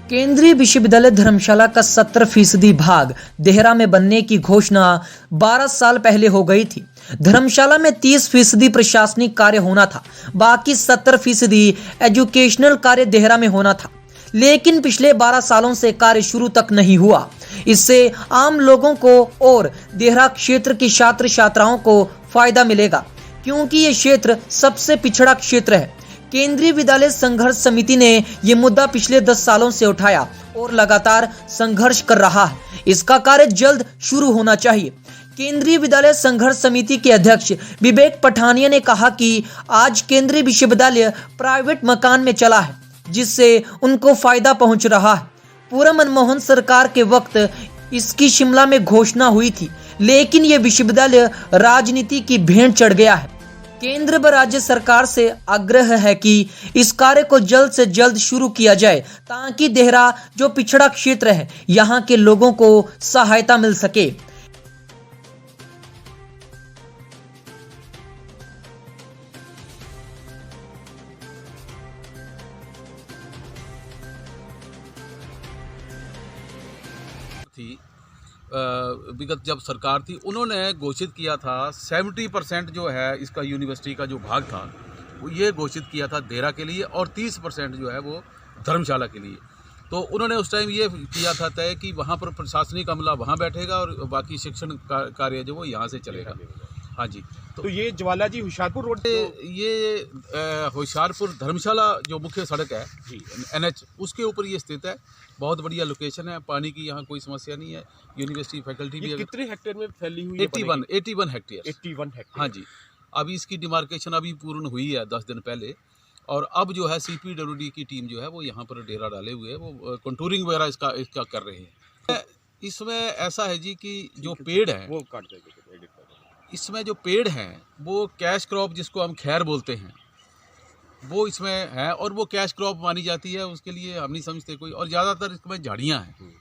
केंद्रीय विश्वविद्यालय धर्मशाला का 70% भाग देहरा में बनने की घोषणा 12 साल पहले हो गई थी। धर्मशाला में 30% प्रशासनिक कार्य होना था, बाकी 70% एजुकेशनल कार्य देहरा में होना था। लेकिन पिछले 12 सालों से कार्य शुरू तक नहीं हुआ। इससे आम लोगों को और देहरा क्षेत्र की छात्र छात्राओं को फायदा मिलेगा, क्योंकि ये क्षेत्र सबसे पिछड़ा क्षेत्र है। केंद्रीय विद्यालय संघर्ष समिति ने ये मुद्दा पिछले 10 सालों से उठाया और लगातार संघर्ष कर रहा है। इसका कार्य जल्द शुरू होना चाहिए। केंद्रीय विद्यालय संघर्ष समिति के अध्यक्ष विवेक पठानिया ने कहा कि आज केंद्रीय विश्वविद्यालय प्राइवेट मकान में चला है, जिससे उनको फायदा पहुंच रहा है। पूर्व मनमोहन सरकार के वक्त इसकी शिमला में घोषणा हुई थी, लेकिन ये विश्वविद्यालय राजनीति की भेंट चढ़ गया है। केंद्र व राज्य सरकार से आग्रह है कि इस कार्य को जल्द से जल्द शुरू किया जाए, ताकि देहरा जो पिछड़ा क्षेत्र है, यहाँ के लोगों को सहायता मिल सके। थी विगत जब सरकार थी, उन्होंने घोषित किया था 70% जो है इसका यूनिवर्सिटी का जो भाग था वो ये घोषित किया था देहरा के लिए, और 30% जो है वो धर्मशाला के लिए। तो उन्होंने उस टाइम ये किया था तय कि वहाँ पर प्रशासनिक अमला वहाँ बैठेगा और बाकी शिक्षण कार्य जो वो यहाँ से चलेगा। हाँ जी। तो ये ज्वाला जी होशियारपुर रोड ये होशियारपुर धर्मशाला जो मुख्य सड़क है NH, उसके ऊपर ये स्थित है। बहुत बढ़िया लोकेशन है, पानी की यहाँ कोई समस्या नहीं है। यूनिवर्सिटी फैकल्टी भी कितने हेक्टेयर में फैली हुई है? 81 हेक्टेयर। 81 हेक्टेयर। हाँ जी। अभी इसकी डिमार्केशन अभी पूर्ण हुई है 10 दिन पहले, और अब जो है CPWD की टीम जो है वो यहाँ पर डेरा डाले हुए है, वो कंटूरिंग वगैरह इसका कर रहे हैं। इसमें ऐसा है जी कि जो पेड़ है वो काट देंगे। इसमें जो पेड़ हैं वो कैश क्रॉप, जिसको हम खैर बोलते हैं, वो इसमें है, और वो कैश क्रॉप मानी जाती है। उसके लिए हम नहीं समझते कोई, और ज़्यादातर इसमें झाड़ियाँ हैं।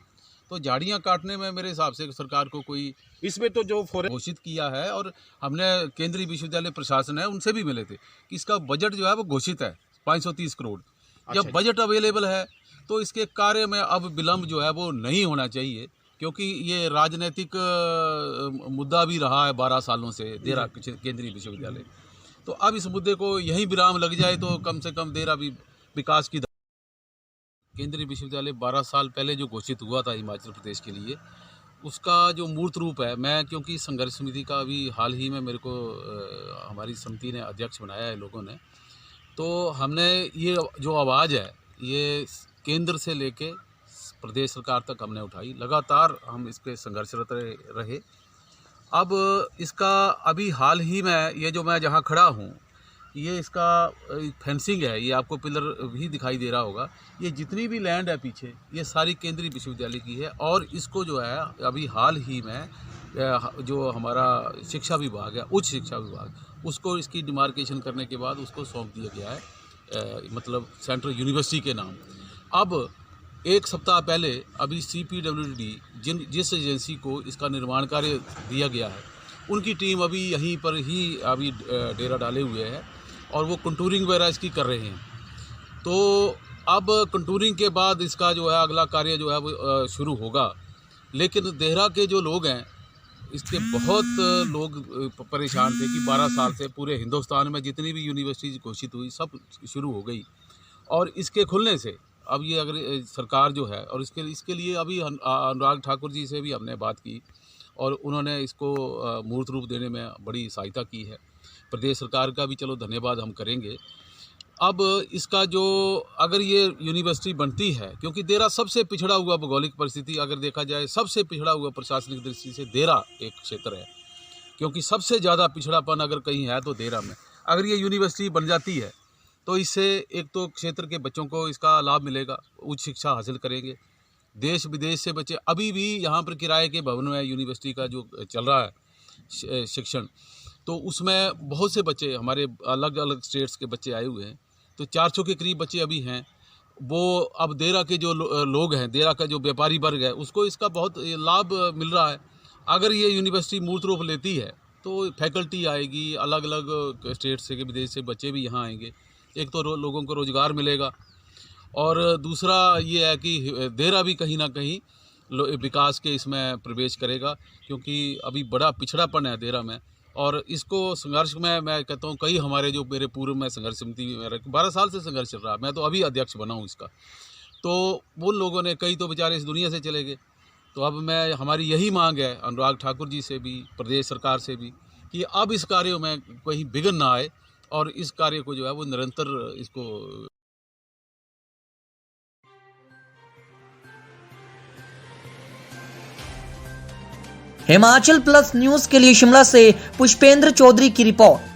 तो झाड़ियाँ काटने में मेरे हिसाब से सरकार को कोई इसमें तो जो घोषित किया है, और हमने केंद्रीय विश्वविद्यालय प्रशासन है उनसे भी मिले थे कि इसका बजट जो है वो घोषित है 530 करोड़। जब बजट अवेलेबल है तो इसके कार्य में अब विलम्ब जो है वो नहीं होना चाहिए, क्योंकि ये राजनीतिक मुद्दा भी रहा है 12 सालों से देहरा केंद्रीय विश्वविद्यालय। तो अब इस मुद्दे को यहीं विराम लग जाए तो कम से कम देहरा भी विकास की। केंद्रीय विश्वविद्यालय 12 साल पहले जो घोषित हुआ था हिमाचल प्रदेश के लिए, उसका जो मूर्त रूप है, मैं क्योंकि संघर्ष समिति का अभी हाल ही में मेरे को हमारी समिति ने अध्यक्ष बनाया है लोगों ने, तो हमने ये जो आवाज़ है ये केंद्र से लेके प्रदेश सरकार तक हमने उठाई। लगातार हम इस पर संघर्षरत रहे। अब इसका अभी हाल ही में ये जो मैं जहाँ खड़ा हूँ, ये इसका फेंसिंग है, ये आपको पिलर भी दिखाई दे रहा होगा। ये जितनी भी लैंड है पीछे, ये सारी केंद्रीय विश्वविद्यालय की है, और इसको जो है अभी हाल ही में जो हमारा शिक्षा विभाग है, उच्च शिक्षा विभाग, उसको इसकी डिमार्केशन करने के बाद उसको सौंप दिया गया है, मतलब सेंट्रल यूनिवर्सिटी के नाम। अब एक सप्ताह पहले अभी CPWD जिस एजेंसी को इसका निर्माण कार्य दिया गया है, उनकी टीम अभी यहीं पर ही अभी डेरा डाले हुए है, और वो कंटूरिंग वगैरह इसकी कर रहे हैं। तो अब कंटूरिंग के बाद इसका जो है अगला कार्य जो है वो शुरू होगा। लेकिन देहरा के जो लोग हैं, इसके बहुत लोग परेशान थे कि 12 साल से पूरे हिंदुस्तान में जितनी भी यूनिवर्सिटी घोषित हुई सब शुरू हो गई, और इसके खुलने से अब ये अगर सरकार जो है, और इसके लिए अभी अनुराग ठाकुर जी से भी हमने बात की, और उन्होंने इसको मूर्त रूप देने में बड़ी सहायता की है। प्रदेश सरकार का भी चलो धन्यवाद हम करेंगे। अब इसका जो अगर ये यूनिवर्सिटी बनती है, क्योंकि देहरा सबसे पिछड़ा हुआ भौगोलिक परिस्थिति अगर देखा जाए, सबसे पिछड़ा हुआ प्रशासनिक दृष्टि से देहरा एक क्षेत्र है, क्योंकि सबसे ज़्यादा पिछड़ापन अगर कहीं है तो देहरा में। अगर ये यूनिवर्सिटी बन जाती है तो इससे एक तो क्षेत्र के बच्चों को इसका लाभ मिलेगा, उच्च शिक्षा हासिल करेंगे। देश विदेश से बच्चे, अभी भी यहाँ पर किराए के भवन में यूनिवर्सिटी का जो चल रहा है शिक्षण, तो उसमें बहुत से बच्चे हमारे अलग अलग स्टेट्स के बच्चे आए हुए हैं। तो 400 के करीब बच्चे अभी हैं। वो अब देहरा के जो लोग हैं, देहरा का जो व्यापारी वर्ग है, उसको इसका बहुत लाभ मिल रहा है। अगर ये यूनिवर्सिटी मूर्त रूप लेती है तो फैकल्टी आएगी, अलग अलग स्टेट से, विदेश से बच्चे भी यहाँ आएंगे। एक तो लोगों को रोज़गार मिलेगा, और दूसरा ये है कि देहरा भी कहीं ना कहीं विकास के इसमें प्रवेश करेगा, क्योंकि अभी बड़ा पिछड़ापन है देहरा में। और इसको संघर्ष में मैं कहता हूँ, कई हमारे जो मेरे पूर्व में संघर्ष समिति में 12 साल से संघर्ष चल रहा है, मैं तो अभी अध्यक्ष बना हूँ इसका। तो उन लोगों ने, कई तो बेचारे इस दुनिया से चले गए। तो अब हमारी यही मांग है अनुराग ठाकुर जी से भी, प्रदेश सरकार से भी, कि अब इस कार्य में कोई विघ्न ना आए और इस कार्य को जो है वो निरंतर इसको। हिमाचल प्लस न्यूज के लिए शिमला से पुष्पेंद्र चौधरी की रिपोर्ट।